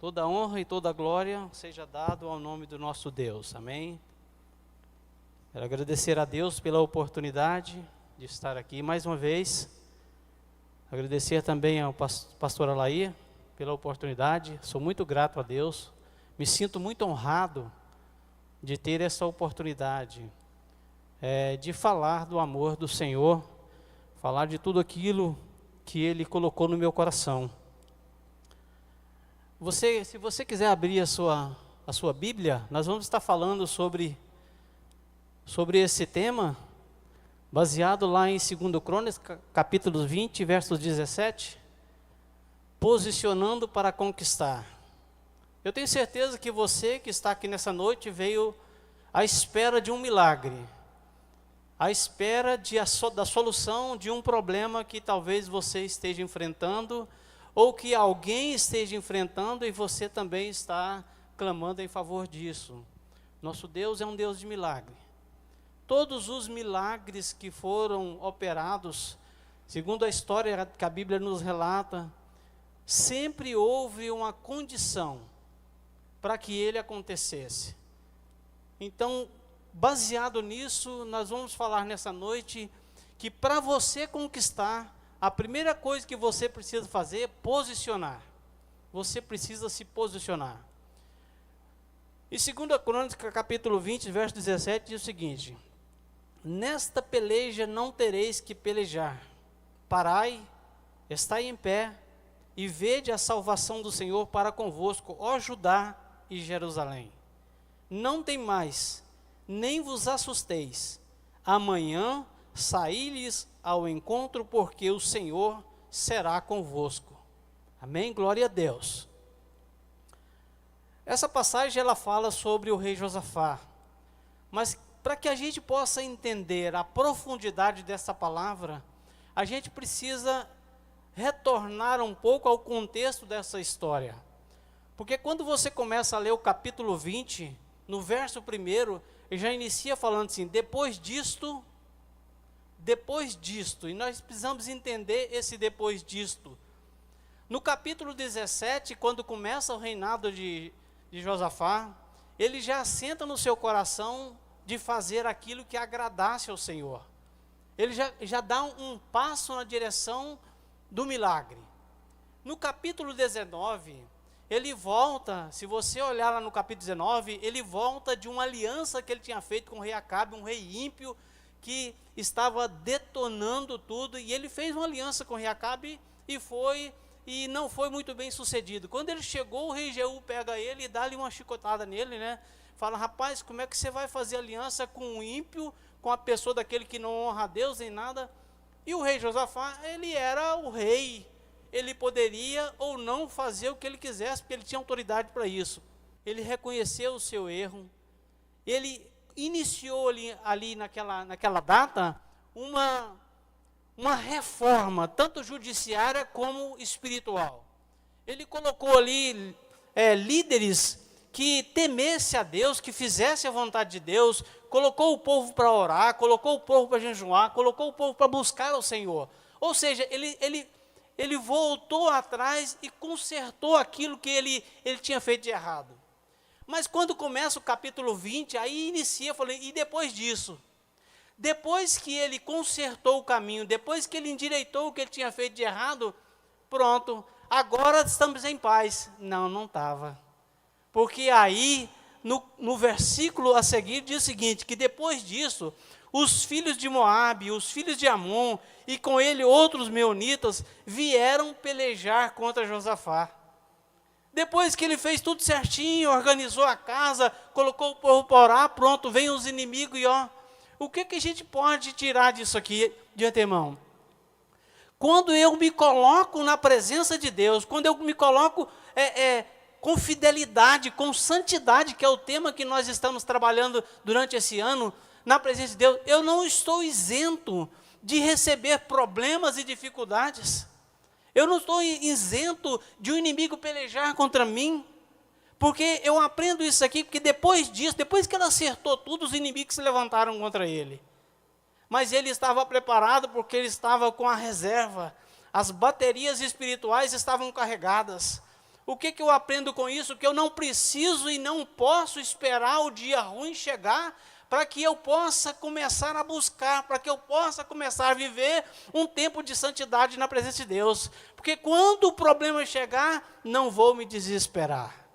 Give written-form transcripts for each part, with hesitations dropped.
Toda honra e toda glória seja dado ao nome do nosso Deus. Amém? Quero agradecer a Deus pela oportunidade de estar aqui mais uma vez. Agradecer também ao pastor Alair pela oportunidade. Sou muito grato a Deus. Me sinto muito honrado de ter essa oportunidade de falar do amor do Senhor, falar de tudo aquilo que Ele colocou no meu coração. Se você quiser abrir a sua Bíblia, nós vamos estar falando sobre esse tema, baseado lá em 2 Crônicas, capítulo 20, versos 17, posicionando para conquistar. Eu tenho certeza que você que está aqui nessa noite veio à espera de um milagre, à espera da solução de um problema que talvez você esteja enfrentando, ou que alguém esteja enfrentando e você também está clamando em favor disso. Nosso Deus é um Deus de milagre. Todos os milagres que foram operados, segundo a história que a Bíblia nos relata, sempre houve uma condição para que ele acontecesse. Então, baseado nisso, nós vamos falar nessa noite que para você conquistar, a primeira coisa que você precisa fazer é posicionar. Você precisa se posicionar. E 2 Crônicas, capítulo 20, verso 17, diz o seguinte: nesta peleja não tereis que pelejar. Parai, estai em pé, e vede a salvação do Senhor para convosco, ó Judá e Jerusalém. Não tem mais, nem vos assusteis. Amanhã saí-lhes ao encontro, porque o Senhor será convosco. Amém? Glória a Deus. Essa passagem ela fala sobre o rei Josafá, mas para que a gente possa entender a profundidade dessa palavra, a gente precisa retornar um pouco ao contexto dessa história. Porque quando você começa a ler o capítulo 20, no verso 1, ele já inicia falando assim: depois disto, e nós precisamos entender esse depois disto. No capítulo 17, quando começa o reinado de Josafá, ele já assenta no seu coração de fazer aquilo que agradasse ao Senhor. Ele já dá um passo na direção do milagre. No capítulo 19, ele volta, se você olhar lá no capítulo 19, ele volta de uma aliança que ele tinha feito com o rei Acabe, um rei ímpio, que estava detonando tudo, e ele fez uma aliança com o rei Acabe e não foi muito bem sucedido. Quando ele chegou, o rei Jeú pega ele e dá-lhe uma chicotada nele, né? Fala: rapaz, como é que você vai fazer aliança com um ímpio, com a pessoa daquele que não honra a Deus nem nada? E o rei Josafá, ele era o rei, ele poderia ou não fazer o que ele quisesse, porque ele tinha autoridade para isso. Ele reconheceu o seu erro, ele iniciou ali naquela data uma reforma, tanto judiciária como espiritual. Ele colocou ali líderes que temesse a Deus, que fizesse a vontade de Deus, colocou o povo para orar, colocou o povo para jejuar, colocou o povo para buscar ao Senhor. Ou seja, ele voltou atrás e consertou aquilo que ele tinha feito de errado. Mas quando começa o capítulo 20, aí inicia, falei, e depois disso? Depois que ele consertou o caminho, depois que ele endireitou o que ele tinha feito de errado, pronto, agora estamos em paz. Não estava. Porque aí, no versículo a seguir, diz o seguinte, que depois disso, os filhos de Moabe, os filhos de Amon, e com ele outros meunitas, vieram pelejar contra Josafá. Depois que ele fez tudo certinho, organizou a casa, colocou o povo para orar, pronto, vem os inimigos e o que a gente pode tirar disso aqui de antemão? Quando eu me coloco na presença de Deus, quando eu me coloco com fidelidade, com santidade, que é o tema que nós estamos trabalhando durante esse ano, na presença de Deus, eu não estou isento de receber problemas e dificuldades. Eu não estou isento de um inimigo pelejar contra mim, porque eu aprendo isso aqui, porque depois disso, depois que ele acertou tudo, os inimigos se levantaram contra ele. Mas ele estava preparado, porque ele estava com a reserva, as baterias espirituais estavam carregadas. O que eu aprendo com isso? Que eu não preciso e não posso esperar o dia ruim chegar para que eu possa começar a buscar, para que eu possa começar a viver um tempo de santidade na presença de Deus. Porque quando o problema chegar, não vou me desesperar.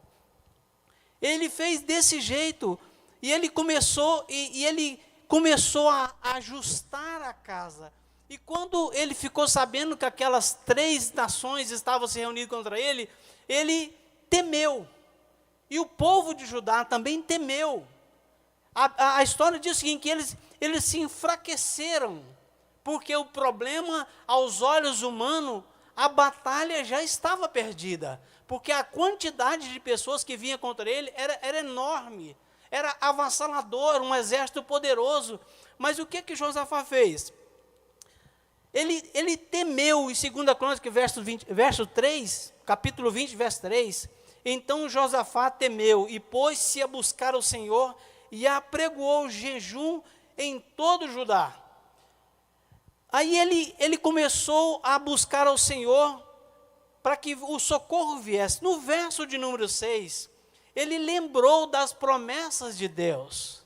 Ele fez desse jeito, e ele começou a ajustar a casa. E quando ele ficou sabendo que aquelas 3 nações estavam se reunindo contra ele, ele temeu. E o povo de Judá também temeu. A história diz o seguinte, que eles se enfraqueceram, porque o problema, aos olhos humanos, a batalha já estava perdida, porque a quantidade de pessoas que vinha contra ele era enorme, era avassalador, um exército poderoso. Mas o que Josafá fez? Ele temeu, em 2 Crônicas, verso 3, capítulo 20, verso 3, então Josafá temeu e pôs-se a buscar o Senhor e apregoou jejum em todo Judá. Aí ele começou a buscar ao Senhor para que o socorro viesse. No verso de número 6, ele lembrou das promessas de Deus.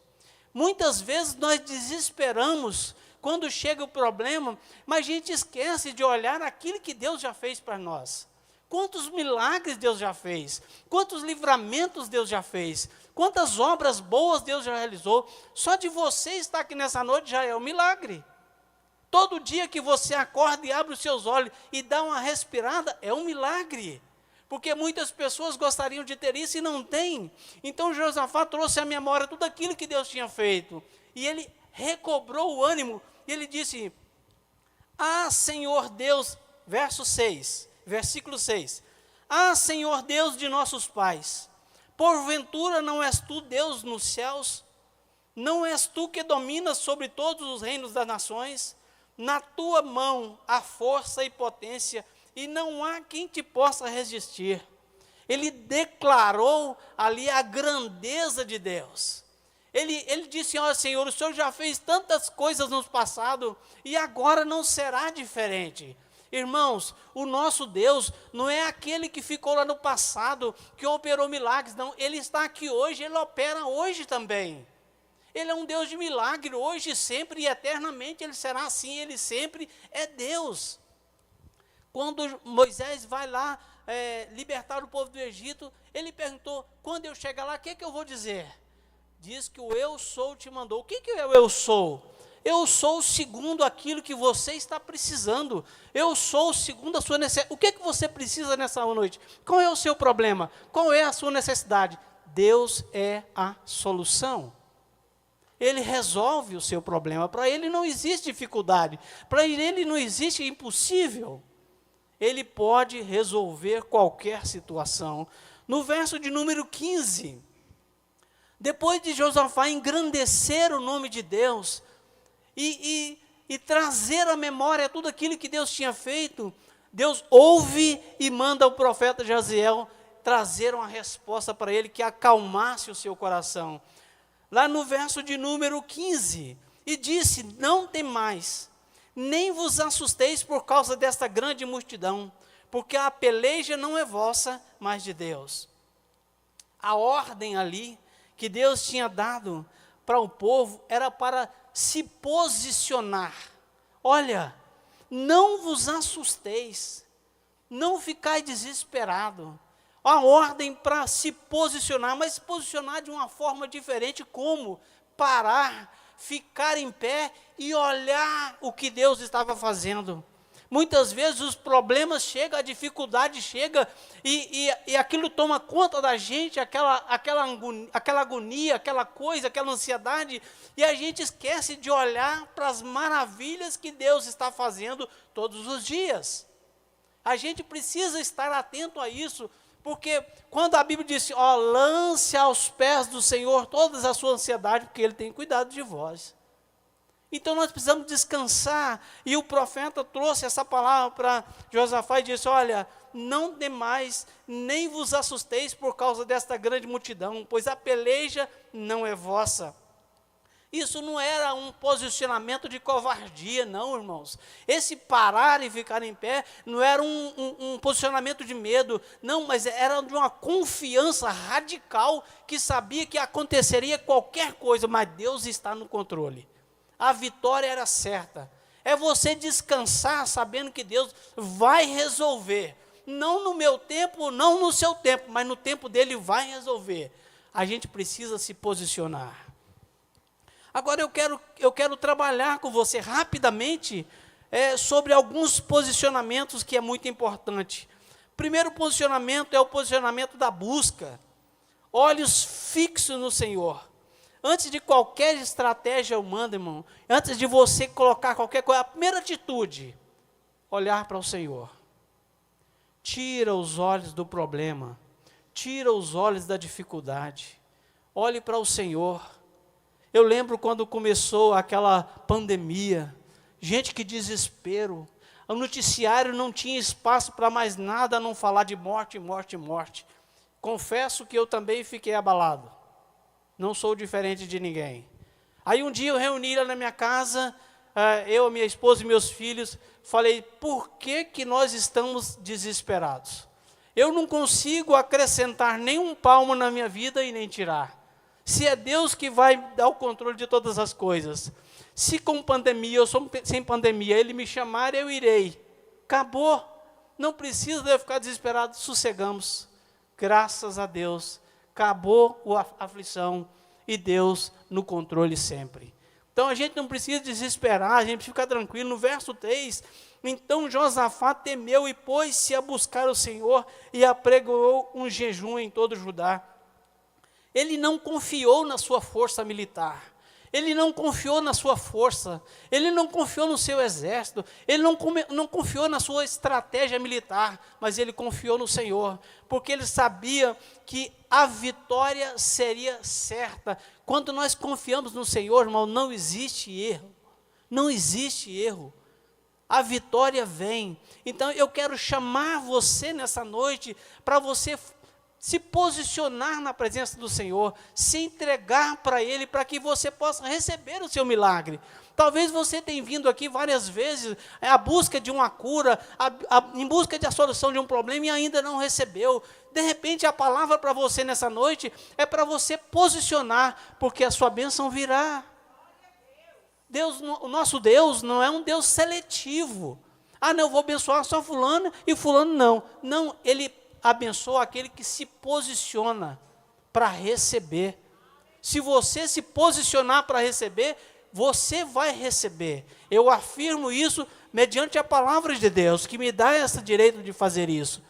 Muitas vezes nós desesperamos quando chega o problema, mas a gente esquece de olhar aquilo que Deus já fez para nós. Quantos milagres Deus já fez, quantos livramentos Deus já fez, quantas obras boas Deus já realizou. Só de você estar aqui nessa noite já é um milagre. Todo dia que você acorda e abre os seus olhos e dá uma respirada, é um milagre. Porque muitas pessoas gostariam de ter isso e não têm. Então Josafá trouxe à memória tudo aquilo que Deus tinha feito. E ele recobrou o ânimo, e ele disse: Ah, Senhor Deus, versículo 6, Ah, Senhor Deus de nossos pais, porventura não és tu Deus nos céus? Não és tu que dominas sobre todos os reinos das nações? Na tua mão há força e potência, e não há quem te possa resistir. Ele declarou ali a grandeza de Deus. Ele disse: ó Senhor, o Senhor já fez tantas coisas no passado, e agora não será diferente. Irmãos, o nosso Deus não é aquele que ficou lá no passado, que operou milagres, não. Ele está aqui hoje, Ele opera hoje também. Ele é um Deus de milagre, hoje, sempre e eternamente Ele será assim, Ele sempre é Deus. Quando Moisés vai lá libertar o povo do Egito, ele perguntou: quando eu chegar lá, o que eu vou dizer? Diz que o eu sou te mandou. O que é o eu sou? Eu sou segundo aquilo que você está precisando. Eu sou segundo a sua necessidade. O que você precisa nessa noite? Qual é o seu problema? Qual é a sua necessidade? Deus é a solução. Ele resolve o seu problema. Para Ele não existe dificuldade. Para Ele não existe impossível. Ele pode resolver qualquer situação. No verso de número 15, depois de Josafá engrandecer o nome de Deus e trazer à memória tudo aquilo que Deus tinha feito, Deus ouve e manda o profeta Jaziel trazer uma resposta para ele que acalmasse o seu coração. Lá no verso de número 15, e disse: não temais, nem vos assusteis por causa desta grande multidão, porque a peleja não é vossa, mas de Deus. A ordem ali que Deus tinha dado para o povo era para se posicionar. Olha, não vos assusteis, não ficai desesperado. A ordem para se posicionar, mas se posicionar de uma forma diferente. Como? Parar, ficar em pé e olhar o que Deus estava fazendo. Muitas vezes os problemas chegam, a dificuldade chega, e aquilo toma conta da gente, aquela agonia, aquela coisa, aquela ansiedade, e a gente esquece de olhar para as maravilhas que Deus está fazendo todos os dias. A gente precisa estar atento a isso, porque quando a Bíblia diz: ó, lance aos pés do Senhor toda a sua ansiedade, porque Ele tem cuidado de vós. Então nós precisamos descansar, e o profeta trouxe essa palavra para Josafá e disse: olha, não temais, nem vos assusteis por causa desta grande multidão, pois a peleja não é vossa. Isso não era um posicionamento de covardia, não, irmãos. Esse parar e ficar em pé não era um posicionamento de medo, não, mas era de uma confiança radical que sabia que aconteceria qualquer coisa, mas Deus está no controle. A vitória era certa. É você descansar sabendo que Deus vai resolver. Não no meu tempo, não no seu tempo, mas no tempo dele vai resolver. A gente precisa se posicionar. Agora eu quero trabalhar com você rapidamente sobre alguns posicionamentos que é muito importante. Primeiro posicionamento é o posicionamento da busca. Olhos fixos no Senhor. Antes de qualquer estratégia humana, irmão, antes de você colocar qualquer coisa, a primeira atitude, olhar para o Senhor. Tira os olhos do problema, tira os olhos da dificuldade, olhe para o Senhor. Eu lembro quando começou aquela pandemia, gente, que desespero, o noticiário não tinha espaço para mais nada a não falar de morte, morte, morte. Confesso que eu também fiquei abalado, não sou diferente de ninguém. Aí um dia eu reuni lá na minha casa, eu, minha esposa e meus filhos, falei, por que nós estamos desesperados? Eu não consigo acrescentar nenhum palmo na minha vida e nem tirar. Se é Deus que vai dar o controle de todas as coisas. Se com pandemia ou sem pandemia Ele me chamar, eu irei. Acabou. Não precisa de eu ficar desesperado, sossegamos. Graças a Deus. Acabou a aflição e Deus no controle sempre. Então a gente não precisa desesperar, a gente fica tranquilo. No verso 3, então Josafá temeu e pôs-se a buscar o Senhor e apregoou um jejum em todo Judá. Ele não confiou na sua força militar, ele não confiou na sua força, ele não confiou no seu exército, ele não confiou na sua estratégia militar, mas ele confiou no Senhor, porque ele sabia que a vitória seria certa. Quando nós confiamos no Senhor, irmão, não existe erro, não existe erro, a vitória vem. Então eu quero chamar você nessa noite, para você se posicionar na presença do Senhor, se entregar para Ele, para que você possa receber o seu milagre. Talvez você tenha vindo aqui várias vezes, à busca de uma cura, em busca da solução de um problema e ainda não recebeu. De repente a palavra para você nessa noite é para você posicionar, porque a sua bênção virá. O nosso Deus não é um Deus seletivo. Não, eu vou abençoar só fulano e fulano não. Não, Ele abençoa aquele que se posiciona para receber. Se você se posicionar para receber, você vai receber. Eu afirmo isso mediante a palavra de Deus, que me dá esse direito de fazer isso.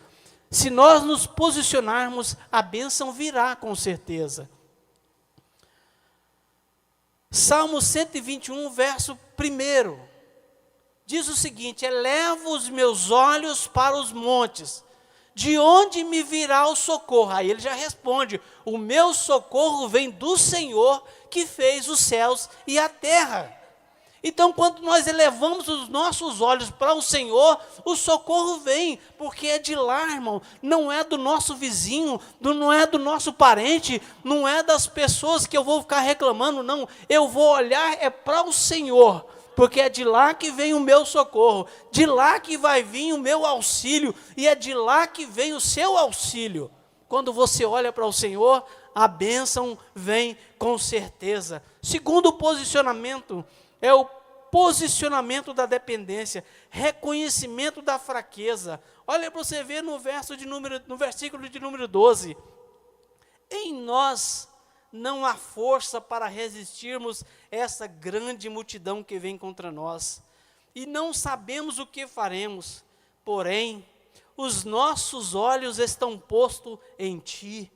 Se nós nos posicionarmos, a bênção virá com certeza. Salmo 121, verso 1, diz o seguinte: elevo os meus olhos para os montes, de onde me virá o socorro? Aí ele já responde, o meu socorro vem do Senhor, que fez os céus e a terra. Então, quando nós elevamos os nossos olhos para o Senhor, o socorro vem, porque é de lá, irmão, não é do nosso vizinho, não é do nosso parente, não é das pessoas que eu vou ficar reclamando, não, eu vou olhar para o Senhor, porque é de lá que vem o meu socorro, de lá que vai vir o meu auxílio, e é de lá que vem o seu auxílio. Quando você olha para o Senhor, a bênção vem com certeza. Segundo posicionamento, é o posicionamento da dependência, reconhecimento da fraqueza. Olha para você ver no versículo de número 12. Em nós não há força para resistirmos essa grande multidão que vem contra nós, e não sabemos o que faremos, porém, os nossos olhos estão postos em Ti.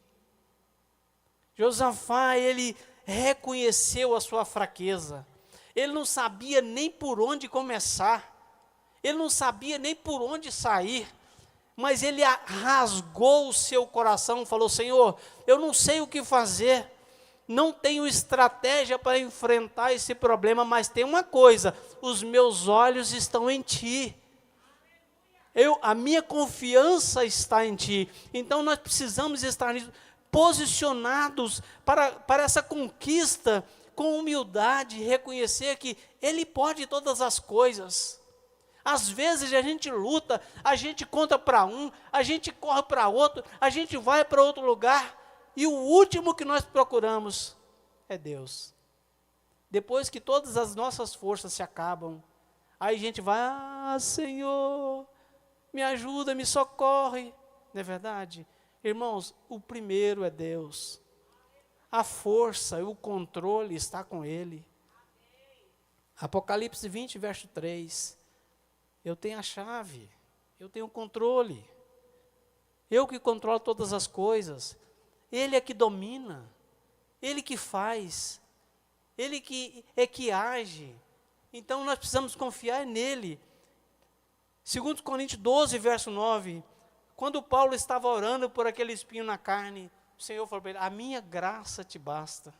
Josafá, ele reconheceu a sua fraqueza, ele não sabia nem por onde começar, ele não sabia nem por onde sair, mas ele rasgou o seu coração, falou: Senhor, eu não sei o que fazer, não tenho estratégia para enfrentar esse problema, mas tem uma coisa, os meus olhos estão em Ti, a minha confiança está em Ti. Então nós precisamos estar posicionados para essa conquista com humildade, reconhecer que Ele pode todas as coisas. Às vezes a gente luta, a gente conta para um, a gente corre para outro, a gente vai para outro lugar, e o último que nós procuramos é Deus. Depois que todas as nossas forças se acabam, aí a gente vai, Senhor, me ajuda, me socorre. Não é verdade? Irmãos, o primeiro é Deus. A força e o controle está com Ele. Apocalipse 20, verso 3. Eu tenho a chave, eu tenho o controle. Eu que controlo todas as coisas. Ele é que domina, Ele que faz, Ele que age. Então nós precisamos confiar nele. 2 Coríntios 12, verso 9. Quando Paulo estava orando por aquele espinho na carne, o Senhor falou para ele: a minha graça te basta,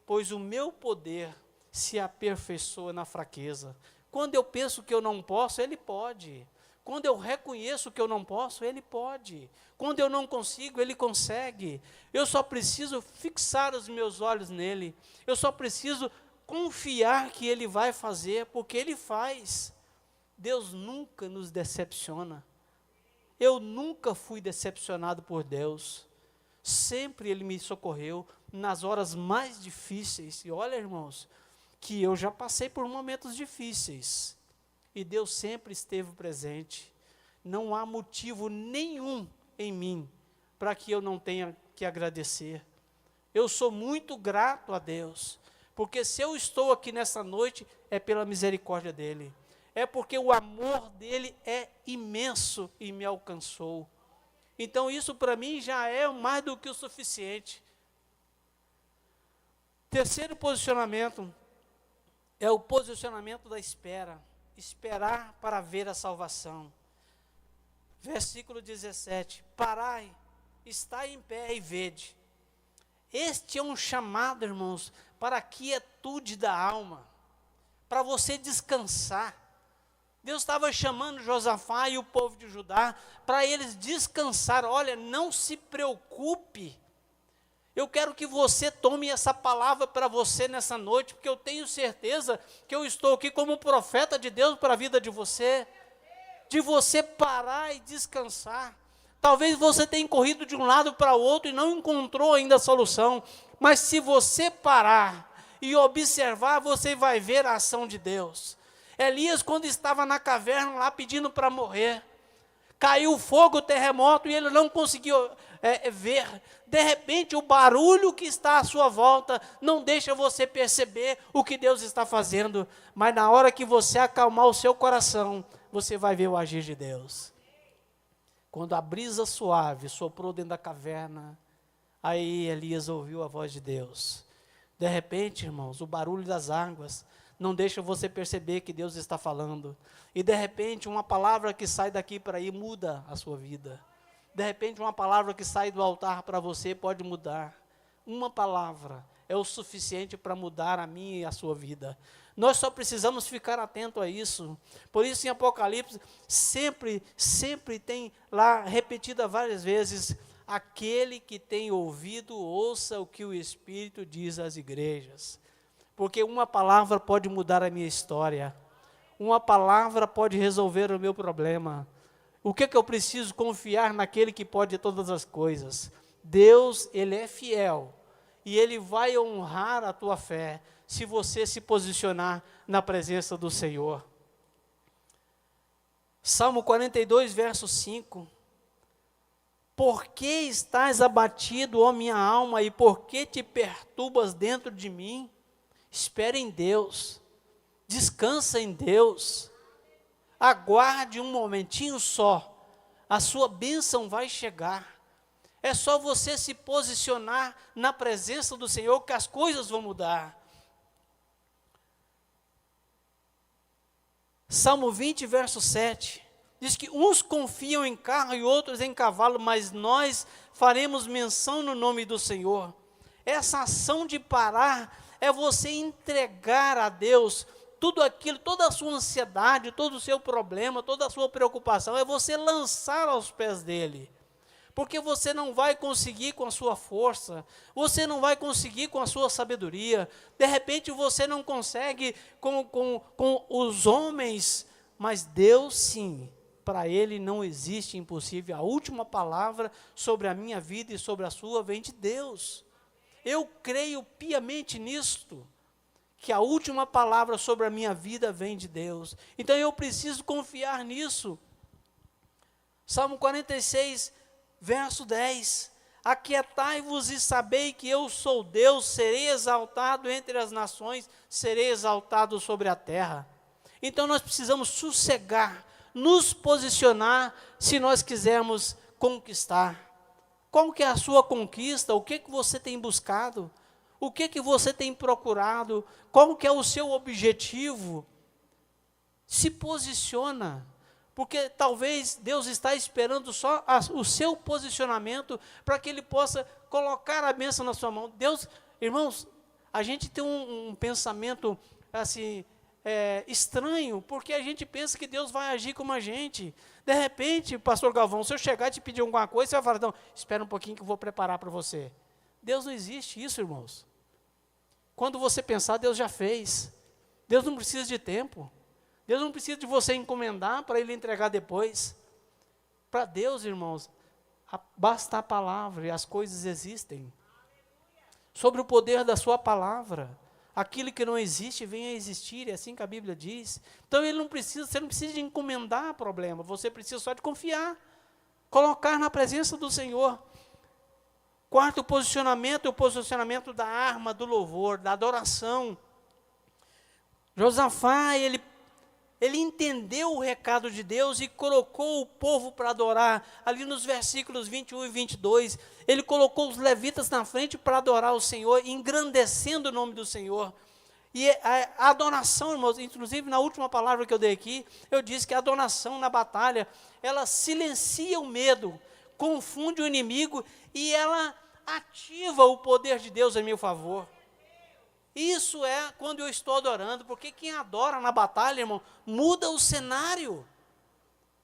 pois o meu poder se aperfeiçoa na fraqueza. Quando eu penso que eu não posso, Ele pode. Quando eu reconheço que eu não posso, Ele pode. Quando eu não consigo, Ele consegue. Eu só preciso fixar os meus olhos nele. Eu só preciso confiar que Ele vai fazer, porque Ele faz. Deus nunca nos decepciona. Eu nunca fui decepcionado por Deus. Sempre Ele me socorreu nas horas mais difíceis. E olha, irmãos, que eu já passei por momentos difíceis. E Deus sempre esteve presente. Não há motivo nenhum em mim para que eu não tenha que agradecer. Eu sou muito grato a Deus, porque se eu estou aqui nessa noite, é pela misericórdia dEle. É porque o amor dEle é imenso e me alcançou. Então isso para mim já é mais do que o suficiente. Terceiro posicionamento é o posicionamento da espera. Esperar para ver a salvação. Versículo 17. Parai, estai em pé e vede. Este é um chamado, irmãos, para a quietude da alma, para você descansar. Deus estava chamando Josafá e o povo de Judá para eles descansar. Olha, não se preocupe. Eu quero que você tome essa palavra para você nessa noite, porque eu tenho certeza que eu estou aqui como profeta de Deus para a vida de você. De você parar e descansar. Talvez você tenha corrido de um lado para o outro e não encontrou ainda a solução. Mas se você parar e observar, você vai ver a ação de Deus. Elias, quando estava na caverna lá pedindo para morrer, caiu fogo, terremoto, e ele não conseguiu ver. De repente, o barulho que está à sua volta não deixa você perceber o que Deus está fazendo. Mas na hora que você acalmar o seu coração, você vai ver o agir de Deus. Quando a brisa suave soprou dentro da caverna, aí Elias ouviu a voz de Deus. De repente, irmãos, o barulho das águas não deixa você perceber que Deus está falando. E de repente, uma palavra que sai daqui para aí muda a sua vida. De repente, uma palavra que sai do altar para você pode mudar. Uma palavra é o suficiente para mudar a minha e a sua vida. Nós só precisamos ficar atento a isso. Por isso, em Apocalipse, sempre tem lá repetida várias vezes: aquele que tem ouvido, ouça o que o Espírito diz às igrejas. Porque uma palavra pode mudar a minha história. Uma palavra pode resolver o meu problema. O que eu preciso? Confiar naquele que pode todas as coisas. Deus, Ele é fiel. E Ele vai honrar a tua fé, se você se posicionar na presença do Senhor. Salmo 42, verso 5. Por que estás abatido, ó minha alma, e por que te perturbas dentro de mim? Espere em Deus, descansa em Deus, aguarde um momentinho só, a sua bênção vai chegar. É só você se posicionar na presença do Senhor que as coisas vão mudar. Salmo 20, verso 7, diz que uns confiam em carro e outros em cavalo, mas nós faremos menção no nome do Senhor. Essa ação de parar é você entregar a Deus tudo aquilo, toda a sua ansiedade, todo o seu problema, toda a sua preocupação, é você lançar aos pés dEle. porque você não vai conseguir com a sua força, você não vai conseguir com a sua sabedoria, de repente você não consegue com os homens, mas Deus sim, para Ele não existe impossível. A última palavra sobre a minha vida e sobre a sua vem de Deus. Eu creio piamente nisto, que a última palavra sobre a minha vida vem de Deus. Então eu preciso confiar nisso. Salmo 46, verso 10. Aquietai-vos e sabei que eu sou Deus, serei exaltado entre as nações, serei exaltado sobre a terra. Então nós precisamos sossegar, nos posicionar, se nós quisermos conquistar. Qual que é a sua conquista? O que você tem buscado? O que você tem procurado? Qual que é o seu objetivo? Se posiciona, porque talvez Deus está esperando só o seu posicionamento para que Ele possa colocar a bênção na sua mão. Deus, irmãos, a gente tem um pensamento assim estranho, porque a gente pensa que Deus vai agir como a gente. De repente, pastor Galvão, se eu chegar e te pedir alguma coisa, você vai falar, não, espera um pouquinho que eu vou preparar para você. Deus não existe isso, irmãos. Quando você pensar, Deus já fez. Deus não precisa de tempo. Deus não precisa de você encomendar para Ele entregar depois. Para Deus, irmãos, basta a palavra e as coisas existem. Sobre o poder da sua palavra. Aquilo que não existe, venha a existir, é assim que a Bíblia diz. Então você não precisa de encomendar problema, você precisa só de confiar. Colocar na presença do Senhor. Quarto posicionamento é o posicionamento da arma, do louvor, da adoração. Josafá, ele entendeu o recado de Deus e colocou o povo para adorar. Ali nos versículos 21 e 22, ele colocou os levitas na frente para adorar o Senhor, engrandecendo o nome do Senhor. E a adoração, irmãos, inclusive na última palavra que eu dei aqui, eu disse que a adoração na batalha, ela silencia o medo, confunde o inimigo e ela ativa o poder de Deus em meu favor. Isso é quando eu estou adorando, porque quem adora na batalha, irmão, muda o cenário.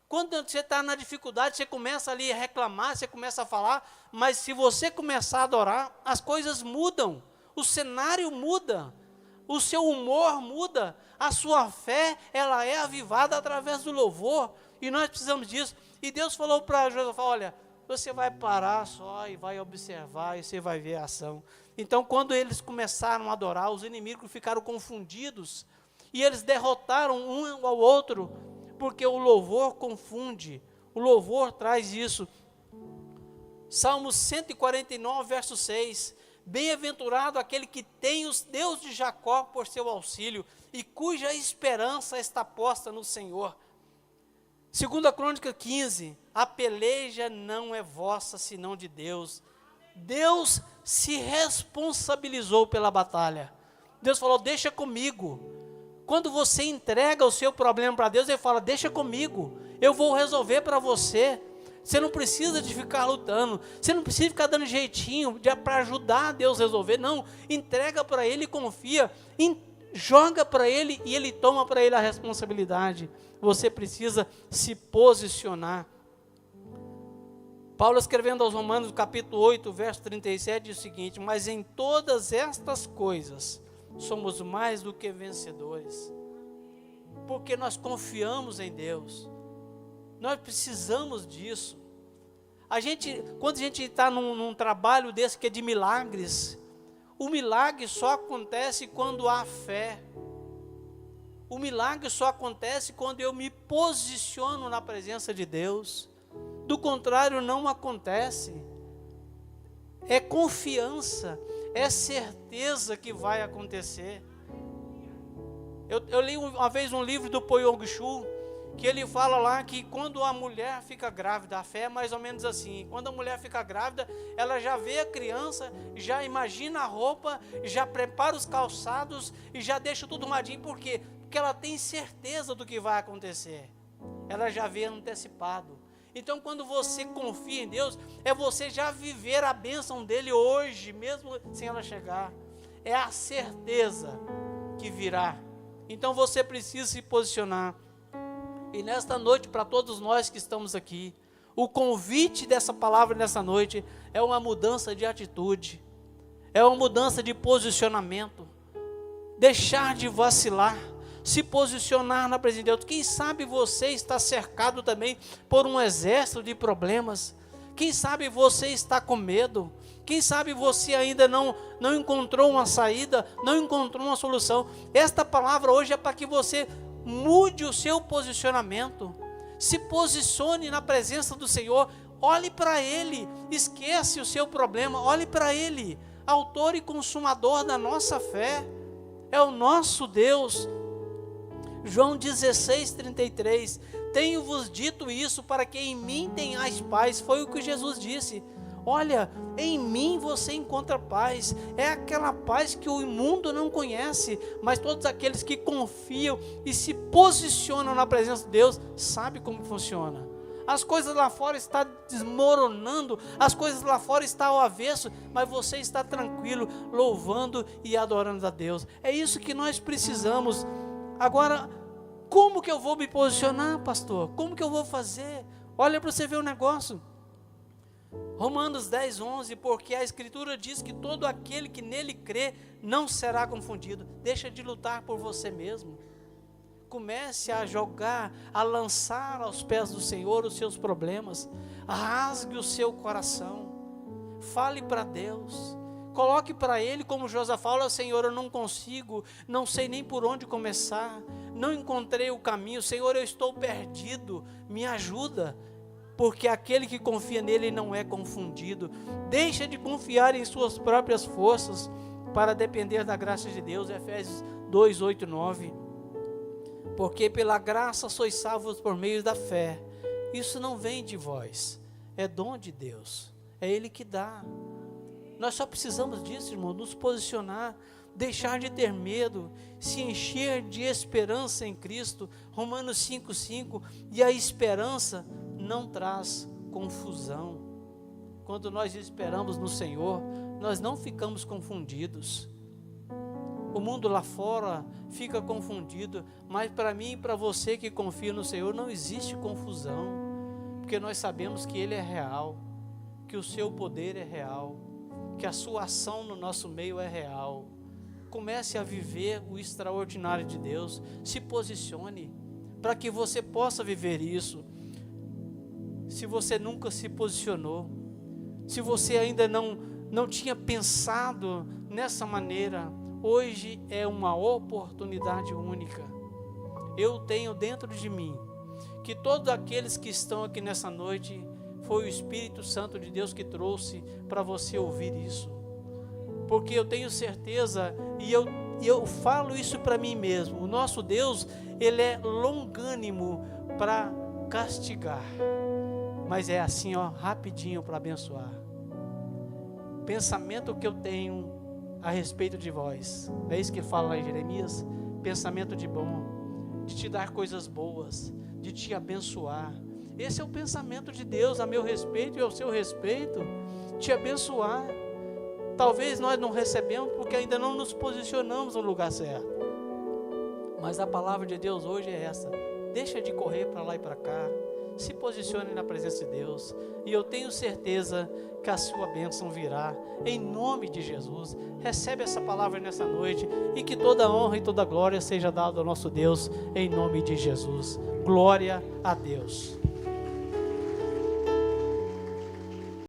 Quando você está na dificuldade, você começa ali a reclamar, você começa a falar, mas se você começar a adorar, as coisas mudam, o cenário muda, o seu humor muda, a sua fé, ela é avivada através do louvor, e nós precisamos disso. E Deus falou para Josafá, olha, você vai parar só e vai observar, e você vai ver a ação. Então, quando eles começaram a adorar, os inimigos ficaram confundidos, e eles derrotaram um ao outro, porque o louvor confunde, o louvor traz isso. Salmo 149, verso 6, bem-aventurado aquele que tem os Deus de Jacó por seu auxílio, e cuja esperança está posta no Senhor. 2 Crônica 15, a peleja não é vossa, senão de Deus. Deus se responsabilizou pela batalha. Deus falou, deixa comigo. Quando você entrega o seu problema para Deus, Ele fala, deixa comigo, eu vou resolver para você. Você não precisa de ficar lutando, você não precisa ficar dando jeitinho para ajudar Deus a resolver, não, entrega para Ele e confia, joga para Ele e Ele toma para Ele a responsabilidade. Você precisa se posicionar. Paulo, escrevendo aos Romanos, capítulo 8, verso 37, diz o seguinte, mas em todas estas coisas, somos mais do que vencedores, porque nós confiamos em Deus, nós precisamos disso. Quando a gente está num trabalho desse que é de milagres, o milagre só acontece quando há fé, o milagre só acontece quando eu me posiciono na presença de Deus, do contrário não acontece. É confiança, é certeza que vai acontecer. Eu li uma vez um livro do Po Yong Chu, que ele fala lá que quando a mulher fica grávida, a fé é mais ou menos assim, quando a mulher fica grávida, ela já vê a criança, já imagina a roupa, já prepara os calçados e já deixa tudo arrumadinho. Por quê? Porque ela tem certeza do que vai acontecer, ela já vê antecipado. Então, quando você confia em Deus, é você já viver a bênção dEle hoje, mesmo sem ela chegar. É a certeza que virá. Então, você precisa se posicionar. E nesta noite, para todos nós que estamos aqui, O convite dessa palavra nessa noite é uma mudança de atitude, é uma mudança de posicionamento, deixar de vacilar, se posicionar na presença de Deus. Quem sabe você está cercado também por um exército de problemas, quem sabe você está com medo, quem sabe você ainda não encontrou uma saída, não encontrou uma solução. Esta palavra hoje é para que você mude o seu posicionamento, se posicione na presença do Senhor, olhe para Ele, esquece o seu problema, olhe para Ele, autor e consumador da nossa fé, é o nosso Deus. João 16:33, tenho-vos dito isso para que em mim tenhais paz, foi o que Jesus disse. Olha, em mim você encontra paz, é aquela paz que o mundo não conhece, mas todos aqueles que confiam e se posicionam na presença de Deus, sabem como funciona. As coisas lá fora estão desmoronando, as coisas lá fora estão ao avesso, mas você está tranquilo, louvando e adorando a Deus. É isso que nós precisamos. Agora, como que eu vou me posicionar, pastor? Como que eu vou fazer? Olha para você ver o negócio. Romanos 10:11, porque a Escritura diz que todo aquele que nele crê não será confundido. Deixa de lutar por você mesmo. Comece a jogar, a lançar aos pés do Senhor os seus problemas. Rasgue o seu coração. Fale para Deus. Coloque para Ele, como Josafá fala: Senhor, eu não consigo, não sei nem por onde começar, não encontrei o caminho, Senhor, eu estou perdido, me ajuda. Porque aquele que confia nele não é confundido. Deixa de confiar em suas próprias forças para depender da graça de Deus. Efésios 2:8-9. Porque pela graça sois salvos por meio da fé. Isso não vem de vós, é dom de Deus, é Ele que dá. Nós só precisamos disso, irmão, nos posicionar, deixar de ter medo, se encher de esperança em Cristo. Romanos 5:5. E a esperança não traz confusão. Quando nós esperamos no Senhor, nós não ficamos confundidos. O mundo lá fora fica confundido, mas para mim e para você que confia no Senhor, não existe confusão, porque nós sabemos que Ele é real, que o seu poder é real, que a sua ação no nosso meio é real. Comece a viver o extraordinário de Deus, se posicione, para que você possa viver isso. Se você nunca se posicionou, se você ainda não tinha pensado nessa maneira, hoje é uma oportunidade única. Eu tenho dentro de mim que todos aqueles que estão aqui nessa noite, foi o Espírito Santo de Deus que trouxe para você ouvir isso. Porque eu tenho certeza, e eu falo isso para mim mesmo, o nosso Deus, Ele é longânimo para castigar, mas é assim, ó, rapidinho para abençoar. Pensamento que eu tenho a respeito de vós, é isso que fala lá em Jeremias, pensamento de bom, de te dar coisas boas, de te abençoar. Esse é o pensamento de Deus a meu respeito e ao seu respeito, te abençoar. Talvez nós não recebemos porque ainda não nos posicionamos no lugar certo, mas a palavra de Deus hoje é essa: deixa de correr para lá e para cá, se posicione na presença de Deus, e eu tenho certeza que a sua bênção virá, em nome de Jesus. Recebe essa palavra nessa noite, e que toda honra e toda glória seja dada ao nosso Deus, em nome de Jesus. Glória a Deus.